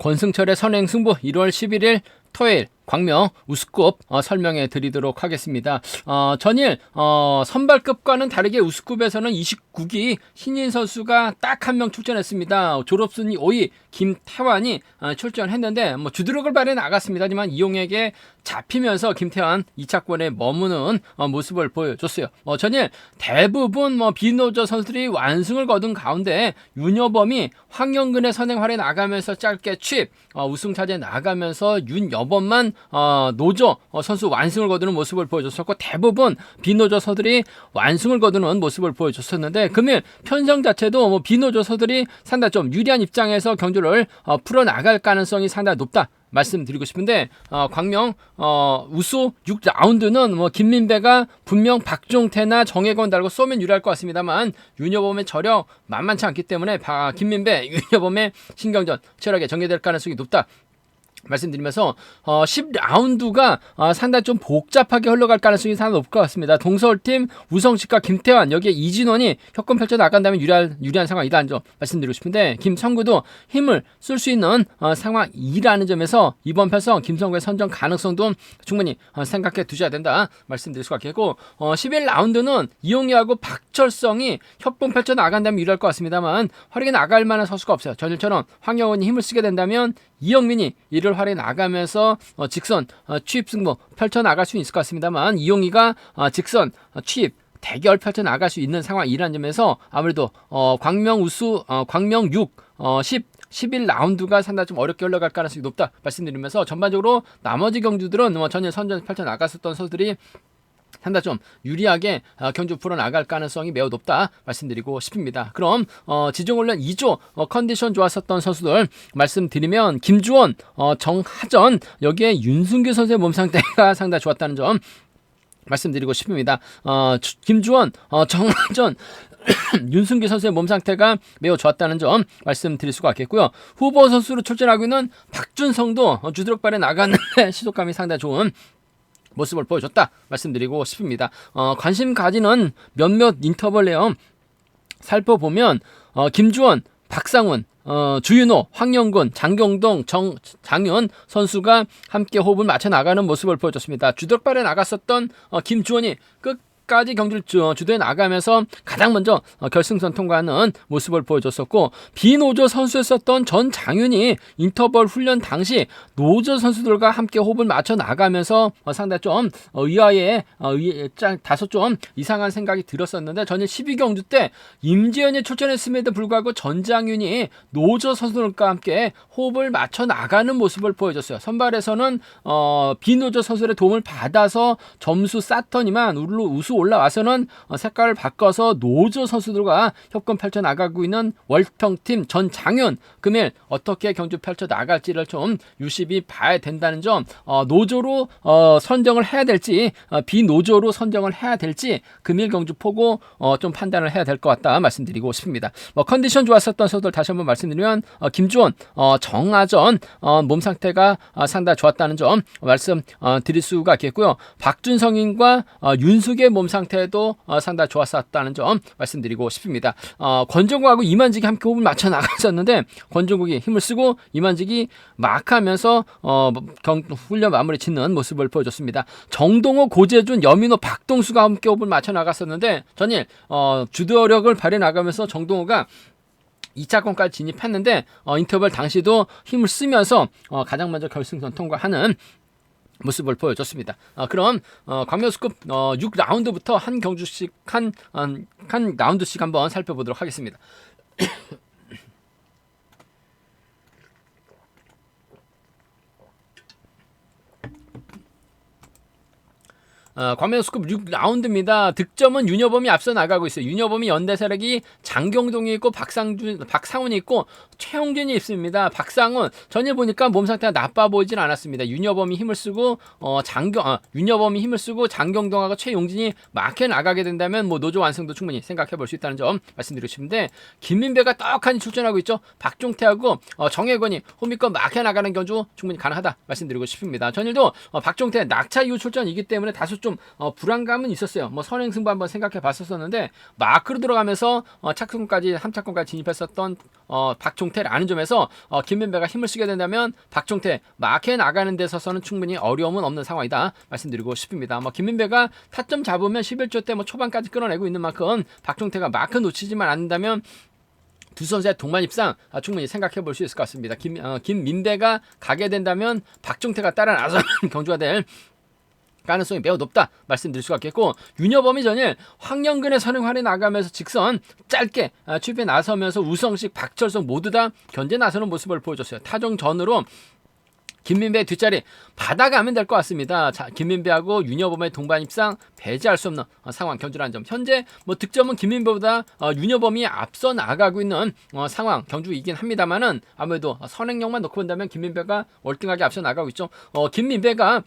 권승철의 선행승부 1월 11일 토요일 광명 우승급 설명해 드리도록 하겠습니다. 전일 선발급과는 다르게 우승급에서는 29기 신인 선수가 딱 한 명 출전했습니다. 졸업순위 5위 김태환이 출전했는데 주드력을 발휘해 나갔습니다지만 이용에게 잡히면서 김태환 2차권에 머무는 모습을 보여줬어요. 전일 대부분 비노저 선수들이 완승을 거둔 가운데 윤여범이 황영근의 선행활에 나가면서 짧게 취입 우승 차지에 나가면서 윤여범만 노조 선수 완승을 거두는 모습을 보여줬었고 대부분 비노조 선수들이 완승을 거두는 모습을 보여줬었는데 금일 편성 자체도 비노조 선수들이 상당히 좀 유리한 입장에서 경주를 풀어나갈 가능성이 상당히 높다 말씀드리고 싶은데 광명 우수 6라운드는 김민배가 분명 박종태나 정혜권 달고 쏘면 유리할 것 같습니다만 윤여범의 저력 만만치 않기 때문에 김민배, 윤여범의 신경전 치열하게 전개될 가능성이 높다 말씀드리면서 10라운드가 상당히 좀 복잡하게 흘러갈 가능성이 상당히 높을 것 같습니다. 동서울팀 우성식과 김태환 여기에 이진원이 협권 펼쳐 나간다면 유리한 상황이라는 점 말씀드리고 싶은데 김성구도 힘을 쓸 수 있는 상황이라는 점에서 이번 편성 김성구의 선정 가능성도 충분히 생각해 두셔야 된다 말씀드릴 수가 있겠고 11라운드는 이용희하고 박철성이 협권 펼쳐 나간다면 유리할 것 같습니다만 활약에 나갈 만한 선수가 없어요. 전일처럼 황영원이 힘을 쓰게 된다면 이영민이 이를 활에 나가면서 직선 취입 승부 펼쳐나갈 수 있을 것 같습니다만 이용희가 직선 취입 대결 펼쳐나갈 수 있는 상황이라는 점에서 아무래도 광명 우수 광명 6 11라운드가 상당히 좀 어렵게 흘러갈 가능성이 높다 말씀드리면서 전반적으로 나머지 경주들은 전일 선전 펼쳐나갔었던 선수들이 상당히 좀 유리하게 경주 풀어나갈 가능성이 매우 높다 말씀드리고 싶습니다. 그럼 지정훈련 2조 컨디션 좋았었던 선수들 말씀드리면 김주원, 정하전 여기에 윤승규 선수의 몸 상태가 상당히 좋았다는 점 말씀드리고 싶습니다. 김주원, 정하전 윤승규 선수의 몸 상태가 매우 좋았다는 점 말씀드릴 수가 있겠고요. 후보 선수로 출전하고 있는 박준성도 주드럭 발에 나갔는데 시속감이 상당히 좋은 모습을 보여줬다 말씀드리고 싶습니다. 관심 가지는 몇몇 인터벌 내용 살펴보면 김주원, 박상훈, 주윤호, 황영근, 장경동, 장윤 선수가 함께 호흡을 맞춰 나가는 모습을 보여줬습니다. 주덕발에 나갔었던 김주원이 끝까지 경기를 주도해 나가면서 가장 먼저 결승선 통과하는 모습을 보여줬었고 비노조 선수였었던 전장윤이 인터벌 훈련 당시 노조 선수들과 함께 호흡을 맞춰 나가면서 상당히 좀 의아해 다소 좀 이상한 생각이 들었었는데 전일 12경주 때 임지연이 출전했음에도 불구하고 전장윤이 노조 선수들과 함께 호흡을 맞춰 나가는 모습을 보여줬어요. 선발에서는 비노조 선수들의 도움을 받아서 점수 쌓더니만 우수 올라와서는 색깔을 바꿔서 노조 선수들과 협권 펼쳐 나가고 있는 월평팀 전장윤 금일 어떻게 경주 펼쳐 나갈지를 좀 유심히 봐야 된다는 점 노조로 선정을 해야 될지 비노조로 선정을 해야 될지 금일 경주 보고 좀 판단을 해야 될 것 같다 말씀드리고 싶습니다. 컨디션 좋았었던 선수들 다시 한번 말씀드리면 김주원, 정하전 몸 상태가 상당히 좋았다는 점 말씀드릴 수가 있겠고요. 박준성인과 윤숙의 몸 상태도 상당히 좋았었다는 점 말씀드리고 싶습니다. 권정국하고 이만직이 함께 호흡을 맞춰 나갔었는데 권정국이 힘을 쓰고 이만직이 막 하면서 훈련 마무리 짓는 모습을 보여줬습니다. 정동호, 고재준, 여민호, 박동수가 함께 호흡을 맞춰 나갔었는데 전일 주도력을 발휘해 나가면서 정동호가 2차권까지 진입했는데 인터벌 당시도 힘을 쓰면서 가장 먼저 결승선 통과하는 모습을 보여줬습니다. 그럼 광명수급 6라운드부터 한 경주씩 한 라운드씩 한번 살펴보도록 하겠습니다. 광명수급 6라운드입니다. 득점은 윤여범이 앞서 나가고 있어요. 윤여범이 연대세력이 장경동이 있고 박상훈이 있고 최홍준이 있습니다. 박상훈 전일 보니까 몸 상태가 나빠 보이진 않았습니다. 윤여범이 힘을 쓰고 윤여범이 힘을 쓰고 장경동하고 최용진이 막혀 나가게 된다면 노조 완성도 충분히 생각해 볼 수 있다는 점 말씀드리고 싶은데 김민배가 떡하니 출전하고 있죠. 박종태하고 정혜권이 홈미권 막혀 나가는 경주 충분히 가능하다 말씀드리고 싶습니다. 전일도 박종태 낙차 이후 출전이기 때문에 다소 좀 불안감은 있었어요. 뭐 선행승부 한번 생각해 봤었는데 마크로 들어가면서 착승까지 3차권까지 진입했었던 박종태라는 점에서 김민배가 힘을 쓰게 된다면 박종태 마크에 나가는 데 있어서는 충분히 어려움은 없는 상황이다 말씀드리고 싶습니다. 뭐 김민배가 타점 잡으면 11조 때 뭐 초반까지 끌어내고 있는 만큼 박종태가 마크 놓치지만 않는다면 두 선수의 동반 입상 충분히 생각해 볼 수 있을 것 같습니다. 김민배가 가게 된다면 박종태가 따라 나서는 경주가 될 가능성이 매우 높다 말씀드릴 수가 있겠고, 윤여범이 전일 황영근의 선행활에 나가면서 직선 짧게 취입에 나서면서 우성식, 박철성 모두 다 견제 나서는 모습을 보여줬어요. 타종전으로 김민배의 뒷자리 받아가면 될 것 같습니다. 자, 김민배하고 윤여범의 동반 입상 배제할 수 없는 상황 경주라는 점. 현재 뭐 득점은 김민배보다 윤여범이 앞서 나가고 있는 상황 경주이긴 합니다만은 아무래도 선행력만 놓고 본다면 김민배가 월등하게 앞서 나가고 있죠. 김민배가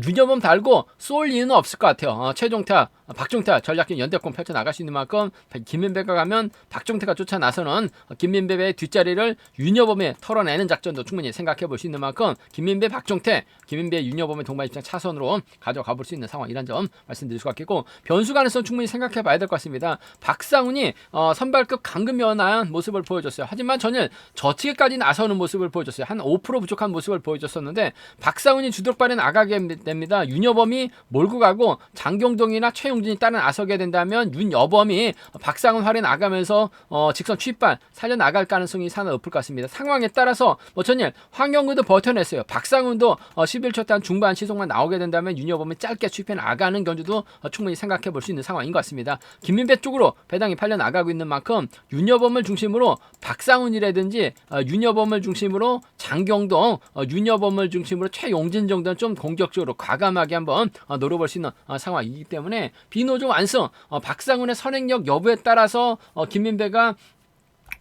윤여범 달고 쏠 이유는 없을 것 같아요. 최종타, 박종태 전략적인 연대권 펼쳐 나갈 수 있는 만큼 김민배가 가면 박종태가 쫓아 나서는 김민배의 뒷자리를 윤여범에 털어내는 작전도 충분히 생각해 볼 수 있는 만큼 김민배, 박종태, 김민배, 윤여범의 동반 입장 차선으로 가져가 볼 수 있는 상황이란 점 말씀드릴 수가 있겠고, 변수 가능성 충분히 생각해 봐야 될 것 같습니다. 박상훈이 선발급 강금연한 모습을 보여줬어요. 하지만 전일 저치기까지 나서는 모습을 보여줬어요. 한 5% 부족한 모습을 보여줬었는데 박상훈이 주도발에 나가게 됩니다. 윤여범이 몰고 가고 장경동이나 최용진이 따라 나서게 된다면 윤여범이 박상훈 활에 나가면서 직선 취입발 살려 나갈 가능성이 상당히 높을 것 같습니다. 상황에 따라서 뭐 전일 황영근도 버텨냈어요. 박상훈도 11초 단 중반 시속만 나오게 된다면 윤여범이 짧게 취입해 나가는 경주도 충분히 생각해 볼 수 있는 상황인 것 같습니다. 김민배 쪽으로 배당이 팔려 나가고 있는 만큼 윤여범을 중심으로 박상훈이라든지 윤여범을 중심으로 장경동, 윤여범을 중심으로 최용진 정도는 좀 공격적으로 과감하게 한번 노려볼 수 있는 상황이기 때문에 비노조 완승, 박상훈의 선행력 여부에 따라서 김민배가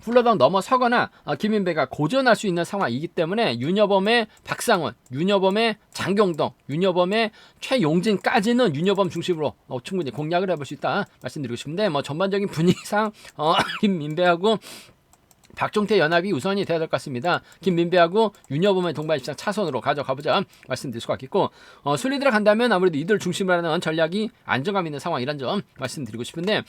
훌러덩 넘어서거나 김민배가 고전할 수 있는 상황이기 때문에 윤여범의 박상훈, 윤여범의 장경동, 윤여범의 최용진까지는 윤여범 중심으로 충분히 공략을 해볼 수 있다 말씀드리고 싶은데, 뭐 전반적인 분위기상 김민배하고 박종태 연합이 우선이 돼야 될 것 같습니다. 김민배하고 윤여범의 동반 입장 차선으로 가져가보자 말씀드릴 수가 있겠고, 순위 들어간다면 아무래도 이들 중심으로 하는 전략이 안정감 있는 상황이란 점 말씀드리고 싶은데,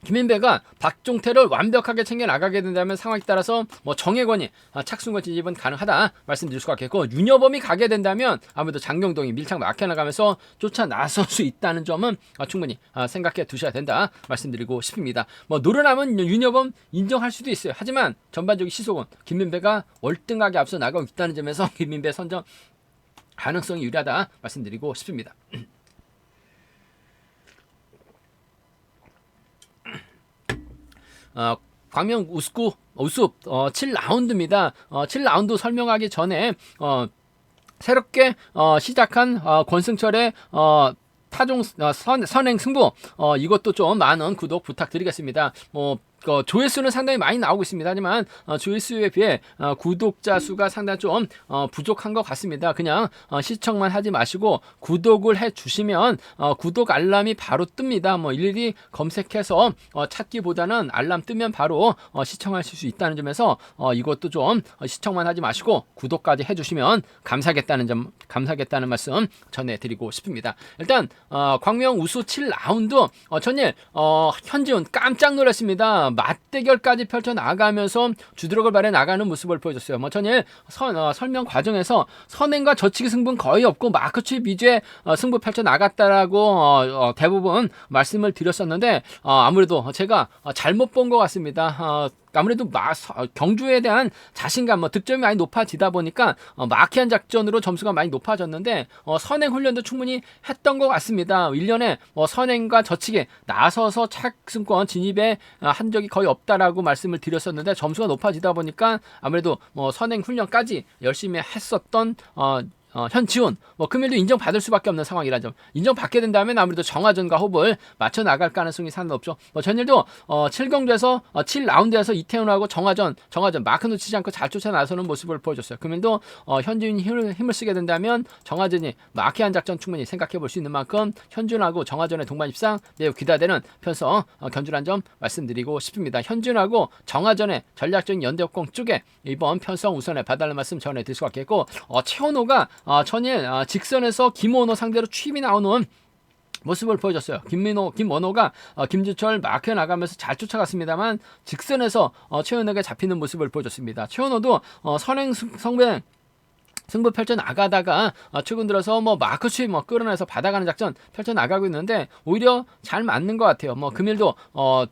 김민배가 박종태를 완벽하게 챙겨 나가게 된다면 상황에 따라서 뭐 정혜권이 착순권 진입은 가능하다 말씀드릴 수가 있겠고, 윤여범이 가게 된다면 아무래도 장경동이 밀착 막혀 나가면서 쫓아 나설 수 있다는 점은 충분히 생각해 두셔야 된다 말씀드리고 싶습니다. 뭐 노련함은 윤여범 인정할 수도 있어요. 하지만 전반적인 시속은 김민배가 월등하게 앞서 나가고 있다는 점에서 김민배 선정 가능성이 유리하다 말씀드리고 싶습니다. 광명 우습 7라운드입니다. 7라운드 설명하기 전에 새롭게 시작한 권승철의 타종 선행 승부 이것도 좀 많은 구독 부탁드리겠습니다. 조회수는 상당히 많이 나오고 있습니다. 하지만 조회수에 비해 구독자 수가 상당히 좀 부족한 것 같습니다. 그냥 시청만 하지 마시고 구독을 해주시면 구독 알람이 바로 뜹니다. 뭐 일일이 검색해서 찾기보다는 알람 뜨면 바로 시청하실 수 있다는 점에서 이것도 좀 시청만 하지 마시고 구독까지 해주시면 감사하겠다는 말씀 전해드리고 싶습니다. 일단 광명 우수 7라운드 전일 현지훈 깜짝 놀랐습니다. 맞대결까지 펼쳐나가면서 주드럭을 발해 나가는 모습을 보여줬어요. 뭐 전일 설명 과정에서 선행과 저치기 승부는 거의 없고 마크 취입 위주의 승부 펼쳐나갔다라고 대부분 말씀을 드렸었는데, 아무래도 제가 잘못 본 것 같습니다. 아무래도 경주에 대한 자신감, 득점이 많이 높아지다 보니까 마키한 작전으로 점수가 많이 높아졌는데 선행 훈련도 충분히 했던 것 같습니다. 1년에 선행과 저치기 나서서 착승권 진입에 한 적이 거의 없다라고 말씀을 드렸었는데, 점수가 높아지다 보니까 아무래도 선행 훈련까지 열심히 했었던 현지훈 금일도 인정받을 수밖에 없는 상황이라는 점, 인정받게 된다면 아무래도 정화전과 호흡을 맞춰 나갈 가능성이 상당히 높죠. 전일도 7경주에서 7라운드에서 이태훈하고 정화전 마크 놓치지 않고 잘 쫓아 나서는 모습을 보여줬어요. 금일도 현지훈이 힘을 쓰게 된다면 정화전이 마키한 작전 충분히 생각해 볼 수 있는 만큼 현준하고 정화전의 동반 입상 매우 기대되는 편성 견주란 점 말씀드리고 싶습니다. 현준하고 정화전의 전략적인 연대협공 쪽에 이번 편성 우선에 봐달라는 말씀 전해드릴 수가 있겠고, 최원호가 전일 직선에서 김원호 상대로 추임이 나오는 모습을 보여줬어요. 김원호가 김주철 막혀 나가면서 잘 쫓아갔습니다만 직선에서 최은호에게 잡히는 모습을 보여줬습니다. 최은호도 선행 성배 승부 펼쳐 나가다가 최근 들어서 마크 추임 끌어내서 받아가는 작전 펼쳐 나가고 있는데 오히려 잘 맞는 것 같아요. 금일도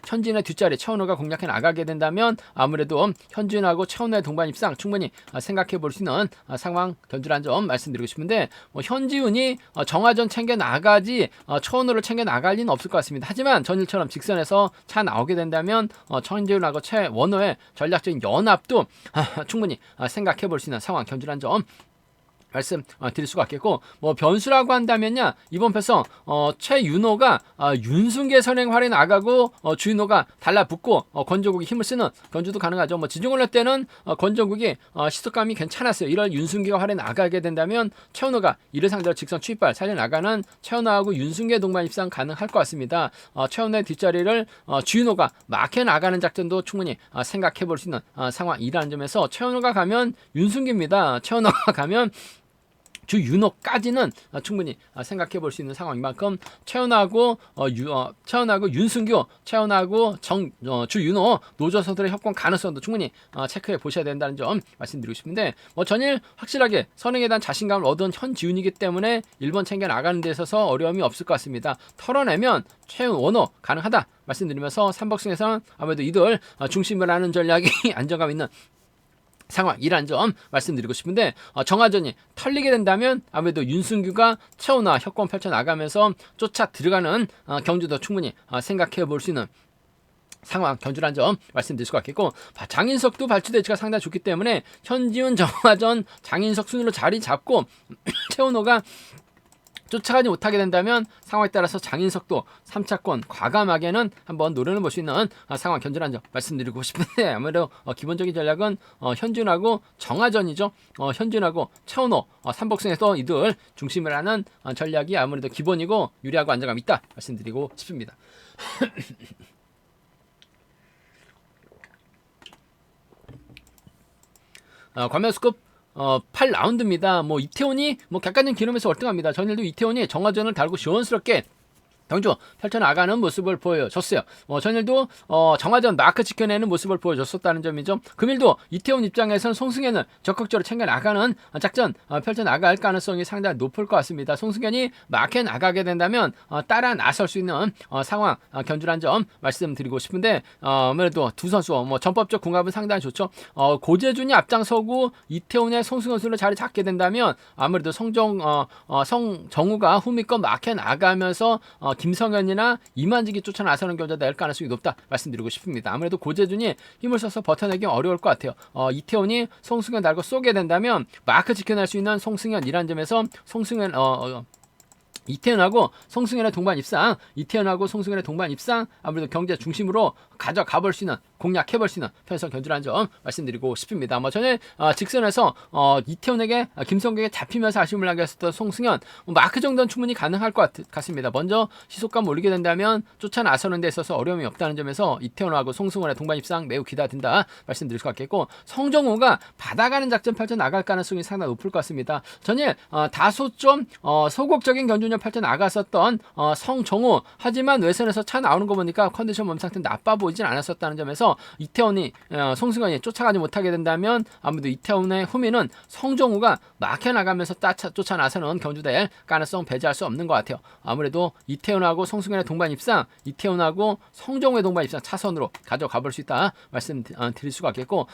현진의 뒷자리 최은호가 공략해 나가게 된다면 아무래도 현진하고 최은호의 동반 입상 충분히 생각해 볼 수 있는 상황 견주란 점 말씀드리고 싶은데 현지훈이 정화전 챙겨 나가지 최은호를 챙겨 나갈 리는 없을 것 같습니다. 하지만 전일처럼 직선에서 차 나오게 된다면 현지훈하고 최원호의 전략적인 연합도 충분히 생각해 볼 수 있는 상황 견주란 점 말씀 드릴 수가 있겠고 변수라고 한다면요 이번 패성 최윤호가 윤승계 선행 활에 나가고 주윤호가 달라붙고 권정국이 힘을 쓰는 견주도 가능하죠. 지중원래 때는 권정국이 시속감이 괜찮았어요. 이럴 윤승계가 활에 나가게 된다면 최윤호가 이를 상대로 직선 추입발 살려 나가는 최윤호하고 윤승계 동반 입상 가능할 것 같습니다. 최윤호의 뒷자리를 주윤호가 막혀 나가는 작전도 충분히 생각해 볼 수 있는 상황이라는 점에서 최윤호가 가면 윤승계입니다. 최윤호가 가면 주윤호까지는 충분히 생각해 볼 수 있는 상황인 만큼 최은하고 윤승규, 최은하고 주윤호 노조선들의 협공 가능성도 충분히 체크해 보셔야 된다는 점 말씀드리고 싶은데 전일 확실하게 선행에 대한 자신감을 얻은 현지훈이기 때문에 1번 챙겨 나가는 데 있어서 어려움이 없을 것 같습니다. 털어내면 최원호 가능하다 말씀드리면서 삼복승에서는 아무래도 이들 중심을 하는 전략이 안정감 있는 상황이란 점 말씀드리고 싶은데 정화전이 털리게 된다면 아무래도 윤승규가 최은호와 협공 펼쳐 나가면서 쫓아 들어가는 경주도 충분히 생각해 볼 수 있는 상황 견주란 점 말씀드릴 수가 있겠고 장인석도 발주대지가 상당히 좋기 때문에 현지훈 정화전 장인석 순으로 자리 잡고 최은호가 쫓아가지 못하게 된다면 상황에 따라서 장인석도 3차권 과감하게는 한번 노려는 볼 수 있는 상황 견주란 점 말씀드리고 싶은데 아무래도 기본적인 전략은 현준하고 정화전이죠. 현준하고 최은호 삼복승에서 이들 중심을 하는 전략이 아무래도 기본이고 유리하고 안정감 있다 말씀드리고 싶습니다. 관면수급 8라운드입니다. 이태원이 객관적인 기록에서 월등합니다. 전일도 이태원이 정화전을 달고 시원스럽게 경주 펼쳐나가는 모습을 보여줬어요. 전일도 정화전 마크 지켜내는 모습을 보여줬었다는 점이죠. 금일도 이태원 입장에서는 송승현을 적극적으로 챙겨나가는 작전 펼쳐나갈 가능성이 상당히 높을 것 같습니다. 송승현이 마크에 나가게 된다면 따라 나설 수 있는 상황 견주란 점 말씀드리고 싶은데 아무래도 두 선수 전법적 궁합은 상당히 좋죠. 고재준이 앞장서고 이태원의 송승현 선수를 자리 잡게 된다면 아무래도 성정우가 후미권 마크에 나가면서 김성현이나 이만직이 쫓아 나서는 경우가 될 가능성이 높다 말씀드리고 싶습니다. 아무래도 고재준이 힘을 써서 버텨내기 어려울 것 같아요. 이태원이 송승현 달고 쏘게 된다면 마크 지켜낼 수 있는 송승현이라는 점에서 송승현 이태현하고 송승현의 동반 입상, 아무래도 경제 중심으로 가져가 볼 수 있는 공략해 볼 수 있는 편성 견주라는 점 말씀드리고 싶습니다. 전에 직선에서 이태현에게 김성규에게 잡히면서 아쉬움을 하게 했었던 송승현 마크 정도는 충분히 가능할 것 같습니다. 먼저 시속감 올리게 된다면 쫓아 나서는 데 있어서 어려움이 없다는 점에서 이태현하고 송승현의 동반 입상 매우 기대된다 말씀드릴 수 있겠고 성정호가 받아가는 작전 펼쳐 나갈 가능성이 상당히 높을 것 같습니다. 전에 다소 좀 소극적인 견주력 펼쳐 나갔었던 성정호 하지만 외선에서 차 나오는 거 보니까 컨디션 몸 상태 나빠 보이진 않았었다는 점에서 이태원이 송승현이 쫓아가지 못하게 된다면 아무래도 이태원의 후미는 성정우가 막혀나가면서 쫓아 나서는 경주될 가능성 배제할 수 없는 것 같아요. 아무래도 이태원하고 송승현의 동반 입상, 이태원하고 성정우의 동반 입상 차선으로 가져가 볼 수 있다 말씀드릴 수가 있겠고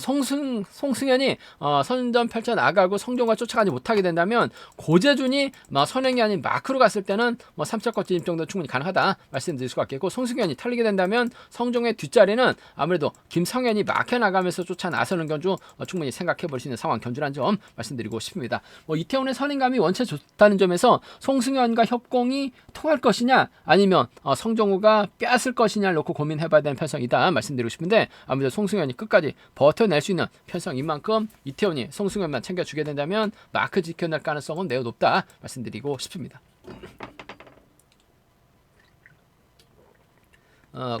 송승현이 선전 펼쳐 나가고 성정우가 쫓아가지 못하게 된다면 고재준이 선행이 아닌 마크로 갔을 때는 3차권 진입 정도 충분히 가능하다 말씀드릴 수가 있겠고 송승현이 털리게 된다면 성정의 뒷자리는 아무래도 김성현이 막혀 나가면서 쫓아 나서는 견주 충분히 생각해 볼 수 있는 상황 견주란 점 말씀드리고 싶습니다. 이태원의 선행감이 원체 좋다는 점에서 송승현과 협공이 통할 것이냐 아니면 성정우가 빼앗을 것이냐를 놓고 고민해 봐야 되는 편성이다 말씀드리고 싶은데 아무래도 송승현이 끝까지 버텨낼 수 있는 편성인 만큼 이태원이 송승현만 챙겨주게 된다면 마크 지켜낼 가능성은 매우 높다 말씀드리고 싶습니다.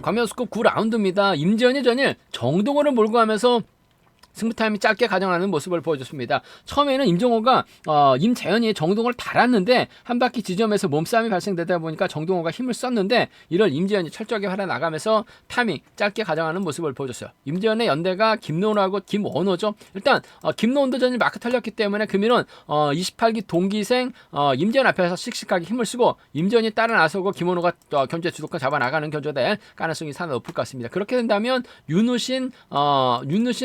광명수급 9라운드입니다. 임재현이 전일 정동호를 몰고 가면서 승부 타임이 짧게 가져가는 모습을 보여줬습니다. 처음에는 임정호가 임재현이 정동호를 달았는데 한 바퀴 지점에서 몸싸움이 발생되다 보니까 정동호가 힘을 썼는데 이를 임재현이 철저하게 활용 나가면서 타이밍 짧게 가져가는 모습을 보여줬어요. 임재현의 연대가 김노원하고 김원호죠. 일단 김노원도 전일 마크 털렸기 때문에 금일은 28기 동기생 임재현 앞에서 씩씩하게 힘을 쓰고 임재현이 따라 나서고 김원호가 견제 주도권 잡아 나가는 견제가 될 가능성이 상당히 높을 것 같습니다. 그렇게 된다면 윤우신,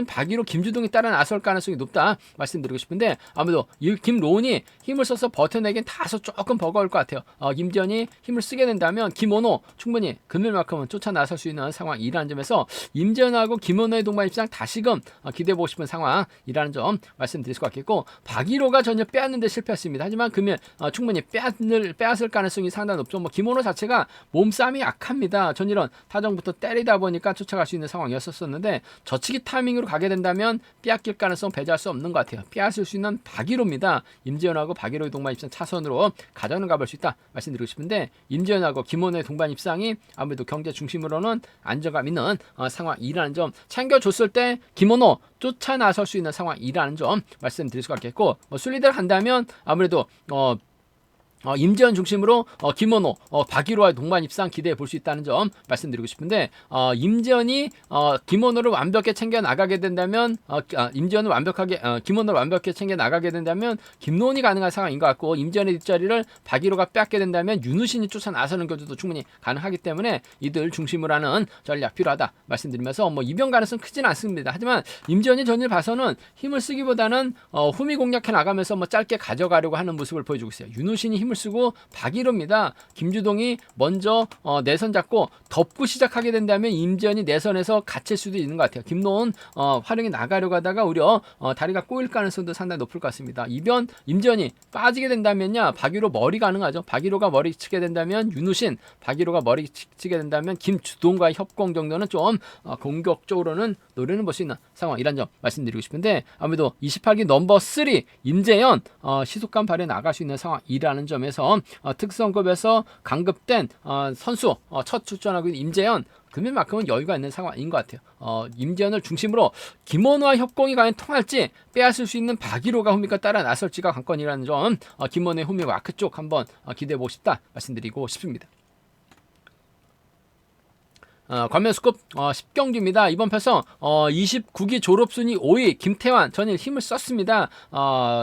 박일호, 김주동이 따라 나설 가능성이 높다 말씀드리고 싶은데 아무래도 김로운이 힘을 써서 버텨내긴 다소 조금 버거울 것 같아요. 임재현이 힘을 쓰게 된다면 김원호 충분히 금일만큼은 쫓아 나설 수 있는 상황이라는 점에서 임재현하고 김원호의 동반 입장 다시금 기대해보고 싶은 상황이라는 점 말씀드릴 수 같겠고 박일호가 전혀 빼앗는데 실패했습니다. 하지만 금일 충분히 빼앗을 가능성이 상당히 높죠. 김원호 자체가 몸싸움이 약합니다. 전일은 타정부터 때리다 보니까 쫓아갈 수 있는 상황이었었는데 저치기 타이밍으로 가게 된다면 빼앗길 가능성 배제할 수 없는 것 같아요. 빼앗을 수 있는 박일호입니다. 임재현하고 박일호의 동반 입장 차선으로 가져는 가볼 수 있다 말씀드리고 싶은데 임재현하고 김원호의 동반 입장이 아무래도 경제 중심으로는 안정감 있는 상황이라는 점 챙겨줬을 때 김원호 쫓아 나설 수 있는 상황이라는 점 말씀드릴 수가 있겠고 순리대로 간다면 아무래도 임재현 중심으로 김원호, 박일호와의 동반 입상 기대해 볼 수 있다는 점 말씀드리고 싶은데 임재현이 김원호를 완벽하게 챙겨 나가게 된다면 임재현을 완벽하게 김원호를 완벽하게 챙겨 나가게 된다면 김노원이 가능한 상황인 것 같고 임재현의 뒷자리를 박일호가 뺏게 된다면 윤우신이 쫓아 나서는 경우도 충분히 가능하기 때문에 이들 중심으로 하는 전략 필요하다 말씀드리면서 이변 가능성 크지는 않습니다. 하지만 임재현이 전일 봐서는 힘을 쓰기보다는 후미 공략해 나가면서 짧게 가져가려고 하는 모습을 보여주고 있어요. 윤우신이 힘을 쓰고 박일호입니다. 김주동이 먼저 내선 잡고 덮고 시작하게 된다면 임재현이 내선에서 갇힐 수도 있는 것 같아요. 김노원 활용이 나가려고 하다가 오히려 다리가 꼬일 가능성도 상당히 높을 것 같습니다. 임재현이 빠지게 된다면요 박일호 머리 가능하죠. 박일호가 머리 치게 된다면 윤우신, 박일호가 머리 치게 된다면 김주동과의 협공 정도는 좀 공격적으로는 노리는 볼 수 있는 상황 이란 점 말씀드리고 싶은데 아무래도 28기 넘버 3 임재현 시속감 발휘 나갈 수 있는 상황이라는 점에서 특성급에서 강급된 선수 첫 출전하고 있는 임재현 금일만큼은 여유가 있는 상황인 것 같아요. 임재현을 중심으로 김원호와 협공이 과연 통할지 빼앗을 수 있는 박일호가 후미가 따라 나설지가 관건이라는 점 김원호의 후미 와크 쪽 한번 기대해보고 싶다 말씀드리고 싶습니다. 관면스급 10경기입니다. 이번 편성 29기 졸업순위 5위 김태환 전일 힘을 썼습니다.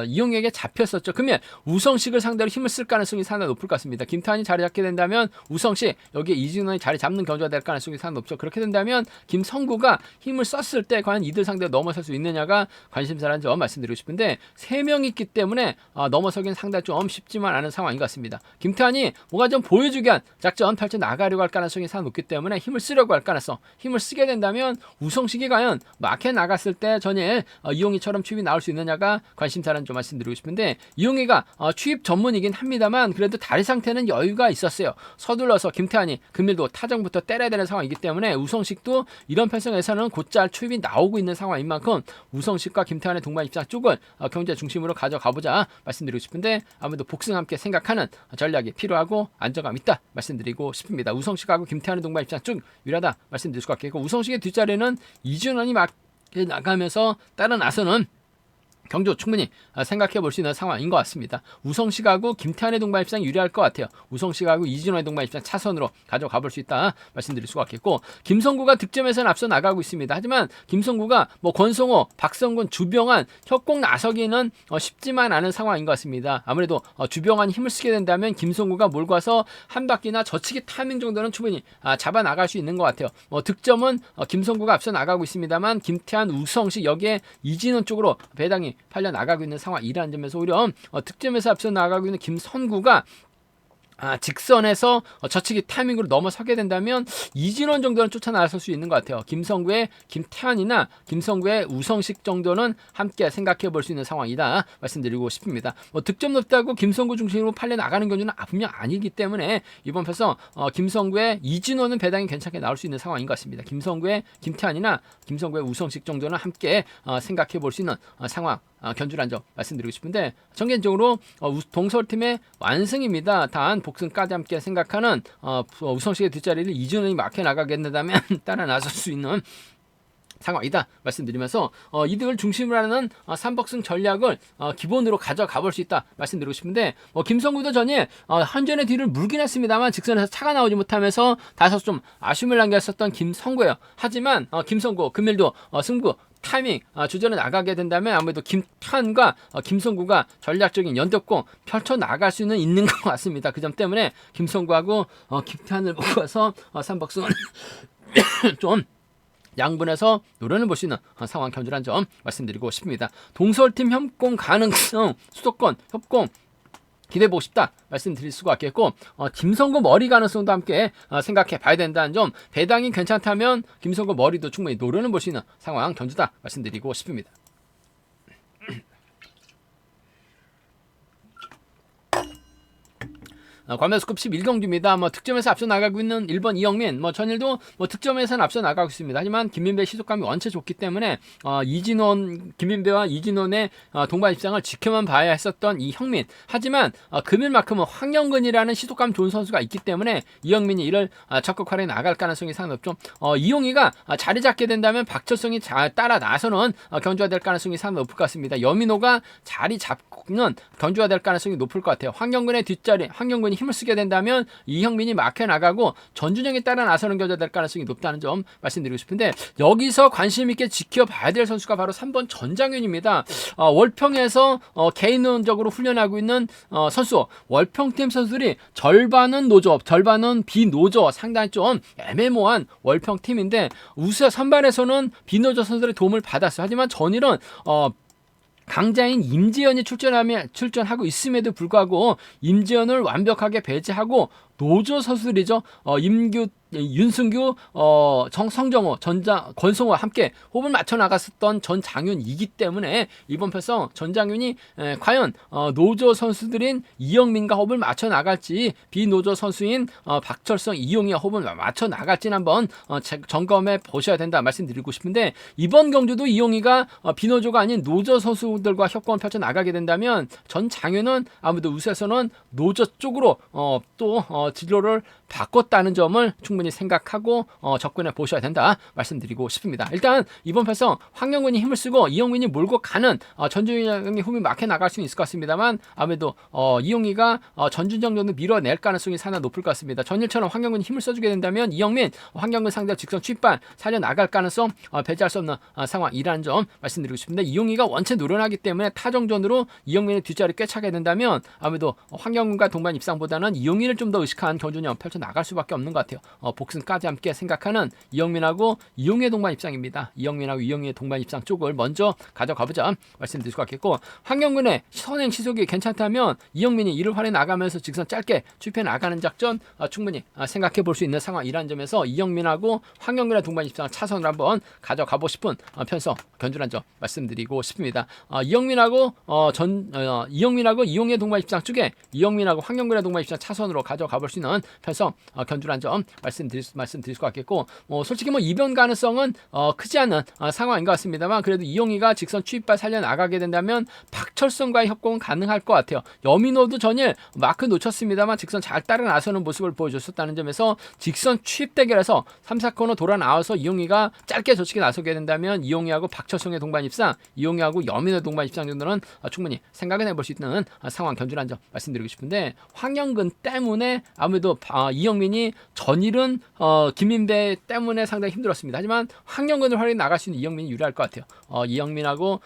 이용에게 잡혔었죠. 그러면 우성식을 상대로 힘을 쓸 가능성이 상당히 높을 것 같습니다. 김태환이 자리 잡게 된다면 우성식 여기에 이진원이 자리 잡는 경주가 될 가능성이 상당히 높죠. 그렇게 된다면 김성구가 힘을 썼을 때 과연 이들 상대로 넘어설 수 있느냐가 관심사라는 점 말씀드리고 싶은데 3명이 있기 때문에 넘어서기는 상당히 좀 쉽지만 않은 상황인 것 같습니다. 김태환이 뭔가 좀 보여주기 위한 작전 펼쳐 나가려고 할 가능성이 상당히 높기 때문에 힘을 쓰려고 할 가능성, 힘을 쓰게 된다면 우성식이 과연 마켓 나갔을 때 전일 이용희처럼 취입이 나올 수 있느냐가 관심사라는 좀 말씀드리고 싶은데 이용희가 취입 전문이긴 합니다만 그래도 다리 상태는 여유가 있었어요. 서둘러서 김태환이 금일도 타정부터 때려야 되는 상황이기 때문에 우성식도 이런 편성에서는 곧잘 취입이 나오고 있는 상황인 만큼 우성식과 김태환의 동반 입장 쪽을 경제 중심으로 가져가보자 말씀드리고 싶은데 아무래도 복승 함께 생각하는 전략이 필요하고 안정감 있다 말씀드리고 싶습니다. 우성식하고 김태환의 동반 입장 쭉 유리하다 말씀드릴 수 같겠고 우성식의 뒷자리는 이준원이 막 나가면서 따라 나서는 경주 충분히 생각해 볼 수 있는 상황인 것 같습니다. 우성식하고 김태환의 동반 입장이 유리할 것 같아요. 우성식하고 이진호의 동반 입장 차선으로 가져가 볼 수 있다 말씀드릴 수가 있겠고 김성구가 득점에서는 앞서 나가고 있습니다. 하지만 김성구가 권성호, 박성군, 주병환 협공 나서기는 쉽지만 않은 상황인 것 같습니다. 아무래도 주병환이 힘을 쓰게 된다면 김성구가 몰고 와서 한 바퀴나 젖히기 타이밍 정도는 충분히 잡아 나갈 수 있는 것 같아요. 득점은 김성구가 앞서 나가고 있습니다만 김태환, 우성식 여기에 이진호 쪽으로 배당이 팔려 나가고 있는 상황이라는 점에서 오히려 득점에서 앞서 나가고 있는 김선구가 직선에서 젖히기 타이밍으로 넘어서게 된다면 이진원 정도는 쫓아 나설 수 있는 것 같아요. 김성구의 김태환이나 김성구의 우성식 정도는 함께 생각해 볼 수 있는 상황이다 말씀드리고 싶습니다. 득점 높다고 김성구 중심으로 팔려 나가는 경우는 분명 아니기 때문에 이번 편성 김성구의 이진원은 배당이 괜찮게 나올 수 있는 상황인 것 같습니다. 김성구의 김태환이나 김성구의 우성식 정도는 함께 생각해 볼 수 있는 상황 견주란 점 말씀드리고 싶은데 전개적으로 동서울팀의 완승입니다. 단 복승까지 함께 생각하는 우성식의 뒷자리를 이준원이 막혀 나가게 된다면 따라 나설 수 있는 상황이다 말씀드리면서 이득을 중심으로 하는 삼복승 전략을 기본으로 가져가 볼 수 있다 말씀드리고 싶은데 김성구도 전에 한전의 뒤를 물긴 했습니다만 직선에서 차가 나오지 못하면서 다소 좀 아쉬움을 남겼었던 김성구예요. 하지만 김성구 금일도 승부 타이밍 주전에 나가게 된다면 아무래도 김탄과 김성구가 전략적인 연대공 펼쳐 나갈 수는 있는 것 같습니다. 그 점 때문에 김성구하고 김탄을 뽑아서 삼복승은 좀 양분해서 노련을 볼 수 있는 상황 견주란 점 말씀드리고 싶습니다. 동서팀 협공 가능성 수도권 협공 기대해보고 싶다 말씀드릴 수가 있겠고 김성구 머리 가능성도 함께 생각해 봐야 된다는 점 배당이 괜찮다면 김성구 머리도 충분히 노련을 볼 수 있는 상황 견주다 말씀드리고 싶습니다. 관매수급 11경주입니다. 득점에서 앞서 나가고 있는 1번 이영민, 전일도 득점에서는 앞서 나가고 있습니다. 하지만 김민배 시속감이 원체 좋기 때문에 김민배와 이진원의 동반 입장을 지켜만 봐야 했었던 이형민. 하지만 금일만큼은 황영근이라는 시속감 좋은 선수가 있기 때문에 이영민이 이를 적극 활용해 나갈 가능성이 상당히 높죠. 이용희가 자리 잡게 된다면 박철성이 따라 나서는 견주가 될 가능성이 상당히 높을 것 같습니다. 여민호가 자리 잡는 견주가 될 가능성이 높을 것 같아요. 황영근의 뒷자리, 황영근이 힘을 쓰게 된다면 이형민이 막혀 나가고 전준영에 따라 나서는 견주가 될 가능성이 높다는 점 말씀드리고 싶은데 여기서 관심 있게 지켜봐야 될 선수가 바로 3번 전장윤입니다. 월평에서 개인적으로 훈련하고 있는 선수. 월평팀 선수들이 절반은 노조, 절반은 비노조, 상당히 좀 애매모호한 월평팀인데 우수 선발에서는 비노조 선수들의 도움을 받았어요. 하지만 전일은 강자인 임지연이 출전하고 있음에도 불구하고 임지연을 완벽하게 배제하고 노조 선수들이죠. 윤승규, 성정호, 권성호와 함께 호흡을 맞춰 나갔었던 전장윤이기 때문에 이번 편성 전장윤이 과연 노조 선수들인 이영민과 호흡을 맞춰 나갈지 비노조 선수인 박철성, 이용희와 호흡을 맞춰 나갈지 한번 점검해 보셔야 된다 말씀드리고 싶은데 이번 경주도 이용희가 비노조가 아닌 노조 선수들과 협공을 펼쳐 나가게 된다면 전장윤은 아무래도 우세에서는 노조 쪽으로 또 진로를 바꿨다는 점을 충분히 생각하고 접근해 보셔야 된다 말씀드리고 싶습니다. 일단 이번 편성 황영근이 힘을 쓰고 이영민이 몰고 가는 전준영이 홈이 막혀 나갈 수는 있을 것 같습니다만 아무래도 이용희가 전준영 정도 밀어낼 가능성이 상당히 높을 것 같습니다. 전일처럼 황영근이 힘을 써주게 된다면 이영민, 황영근 상대로 직선 취입발 살려 나갈 가능성 배제할 수 없는 상황이라는 점 말씀드리고 싶은데 이용희가 원체 노련하기 때문에 타정전으로 이영민의 뒷자리 꿰차게 된다면 아무래도 황영근과 동반 입상보다는 이용희를 좀 더 의식한 전준영 펼쳐 나갈 수밖에 없는 것 같아요. 복승까지 함께 생각하는 이영민하고 이용희의 동반 입상입니다. 이영민하고 이용희의 동반 입상 쪽을 먼저 가져가보자 말씀드릴 수 있겠고 황영근의 선행 시속이 괜찮다면 이영민이 이를 활용해 나가면서 직선 짧게 추입해 나가는 작전 충분히 생각해 볼 수 있는 상황이라는 점에서 이영민하고 황영근의 동반 입상 차선을 한번 가져가고 싶은 편성 견주란 점 말씀드리고 싶습니다. 이영민하고 이용희의 동반 입상 쪽에 이영민하고 황영근의 동반 입상 차선으로 가져가 볼 수 있는 편성 견주란 점 말씀드릴 수 같겠고 솔직히 이변 가능성은 크지 않은 상황인 것 같습니다만 그래도 이용희가 직선 추입발 살려 나가게 된다면 박철성과의 협공은 가능할 것 같아요. 여민호도 전일 마크 놓쳤습니다만 직선 잘 따라 나서는 모습을 보여줬었다는 점에서 직선 추입 대결에서 3, 4코너 돌아 나와서 이용희가 짧게 저치게 나서게 된다면 이용희하고 박철성의 동반 입상, 이용희하고 여민호의 동반 입상 정도는 충분히 생각을 해볼 수 있는 상황 견주란 점 말씀드리고 싶은데 황영근 때문에 아무래도 이영민이 전일은 김민배 때문에 상당히 힘들었습니다. 하지만 황영근을 활용해 나갈 수 있는 이영민이 유리할 것 같아요. 이영민하고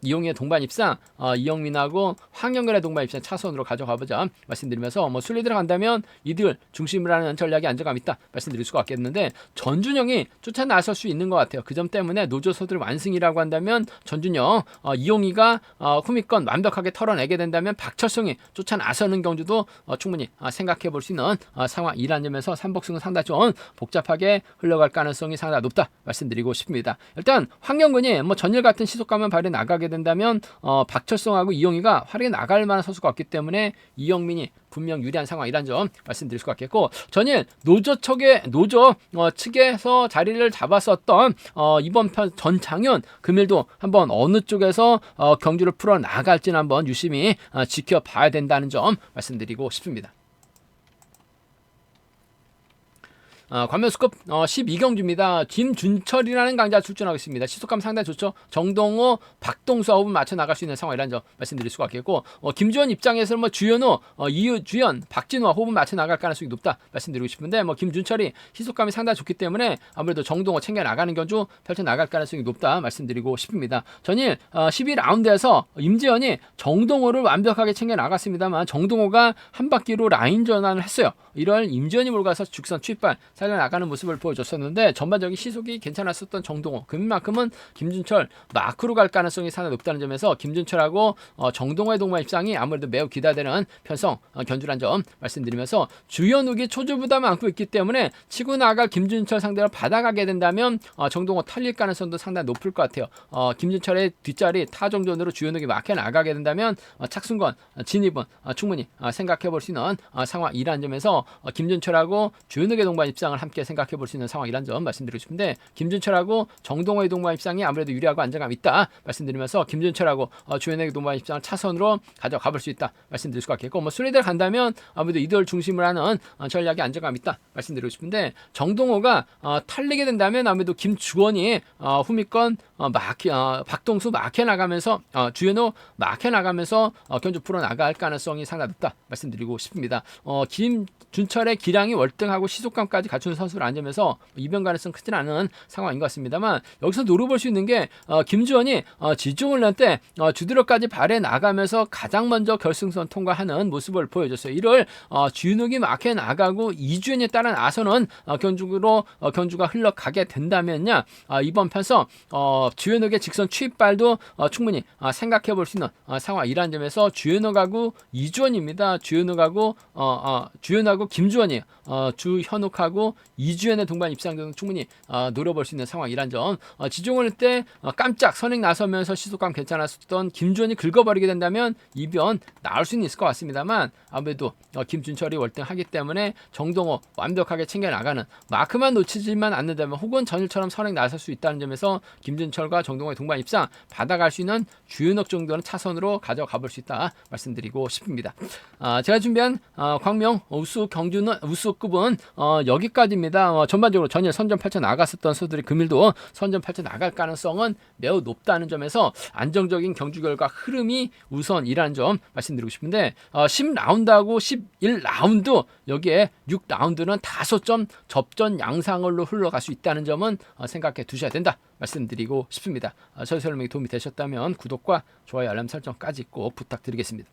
이용희의 동반 입상, 이영민하고 황영근의 동반 입상 차선으로 가져가보자 말씀드리면서 순리대로 간다면 이들 중심으로 하는 전략이 안정감 있다 말씀드릴 수가 있겠는데 전준영이 쫓아 나설 수 있는 것 같아요. 그 점 때문에 노조서들 완승이라고 한다면 전준영, 이용희가 후미권 완벽하게 털어내게 된다면 박철성이 쫓아 나서는 경주도 충분히 생각해 볼 수 있는 상황이라는 점에서 삼복승은 상당히 좀 복잡하게 흘러갈 가능성이 상당히 높다 말씀드리고 싶습니다. 일단 황영근이 전일 같은 시속감만 발휘해 나가게 된다면 박철성하고 이용희가 활용해 나갈 만한 선수가 없기 때문에 이영민이 분명 유리한 상황이란 점 말씀드릴 수가 있겠고 전일 노조 측에서 자리를 잡았었던 이번 편 전장윤 금일도 한번 어느 쪽에서 경주를 풀어 나갈지는 한번 유심히 지켜봐야 된다는 점 말씀드리고 싶습니다. 광명우스컵 12경주입니다. 김준철이라는 강자 출전하고 있습니다. 시속감 상당히 좋죠. 정동호, 박동수와 호흡 맞춰 나갈 수 있는 상황이라는 점 말씀드릴 수가 있겠고, 김주원 입장에서는 뭐 주현우, 이주연, 박진우와 호흡 맞춰 나갈 가능성이 높다 말씀드리고 싶은데, 뭐 김준철이 시속감이 상당히 좋기 때문에 아무래도 정동호 챙겨 나가는 경주 펼쳐 나갈 가능성이 높다 말씀드리고 싶습니다. 전일 12라운드에서 임재현이 정동호를 완벽하게 챙겨 나갔습니다만 정동호가 한 바퀴로 라인 전환을 했어요. 이럴 임재현이 몰가서 직선 추입발 살려나가는 모습을 보여줬었는데, 전반적인 시속이 괜찮았었던 정동호, 그만큼은 김준철 마크로 갈 가능성이 상당히 높다는 점에서 김준철하고 정동호의 동반 입상이 아무래도 매우 기대되는 편성 견주란 점 말씀드리면서, 주연욱이 초주부담을 안고 있기 때문에 치고 나갈 김준철 상대로 받아가게 된다면 정동호 털릴 가능성도 상당히 높을 것 같아요. 김준철의 뒷자리 타정전으로 주연욱이 막혀 나가게 된다면 착순건, 진입은 충분히 생각해 볼 수 있는 상황이란 점에서 김준철하고 주연욱의 동반 입상을 함께 생각해 볼 수 있는 상황이란 점 말씀드리고 싶은데, 김준철하고 정동호의 동반 입상이 아무래도 유리하고 안정감이 있다 말씀드리면서 김준철하고 주연욱의 동반 입상을 차선으로 가져가 볼 수 있다 말씀드릴 수가 있겠고, 뭐 순위대로 간다면 아무래도 이돌 중심으로 하는 전략이 안정감이 있다 말씀드리고 싶은데, 정동호가 탈리게 된다면 아무래도 김주원이 후미권 박동수 막혀 나가면서 주연호 막혀 나가면서 견주 풀어 나갈 가능성이 상당히 높다 말씀드리고 싶습니다. 김준철의 기량이 월등하고 시속감까지 갖춘 선수를 앉으면서 이변 가능성 크진 않은 상황인 것 같습니다만, 여기서 노려볼 수 있는 게 김주원이 지중훈련 때 주드럭까지 발에 나가면서 가장 먼저 결승선 통과하는 모습을 보여줬어요. 이를 주윤욱이 막혀 나가고 이주연에 따른 아선은 견주가 흘러가게 된다면요, 이번 편서 주윤욱의 직선 추입발도 충분히 생각해 볼 수 있는 상황이라는 점에서 주윤욱하고 이주연입니다. 주윤욱하고 김주원이에요. 주현욱하고 이주연의 동반 입상 등은 충분히 노려볼 수 있는 상황이란 점, 지종을 때 깜짝 선행 나서면서 시속감 괜찮았었던 김주원이 긁어버리게 된다면 이변 나올 수는 있을 것 같습니다만, 아무래도 김준철이 월등하기 때문에 정동호 완벽하게 챙겨나가는, 마크만 놓치지만 않는다면 혹은 전일처럼 선행 나설 수 있다는 점에서 김준철과 정동호의 동반 입상 받아갈 수 있는 주윤욱 정도는 차선으로 가져가 볼 수 있다 말씀드리고 싶습니다. 제가 준비한 광명 우수급은 여기까지입니다. 전반적으로 전일 선전 펼쳐 나갔었던 선수들이 금일도 선전 펼쳐 나갈 가능성은 매우 높다는 점에서 안정적인 경주 결과 흐름이 우선이라는 점 말씀드리고 싶은데, 10라운드하고 11라운드 여기에 6라운드는 5점 접전 양상으로 흘러갈 수 있다는 점은 생각해 두셔야 된다 말씀드리고 싶습니다. 저희 설명이 도움이 되셨다면 구독과 좋아요, 알람 설정까지 꼭 부탁드리겠습니다.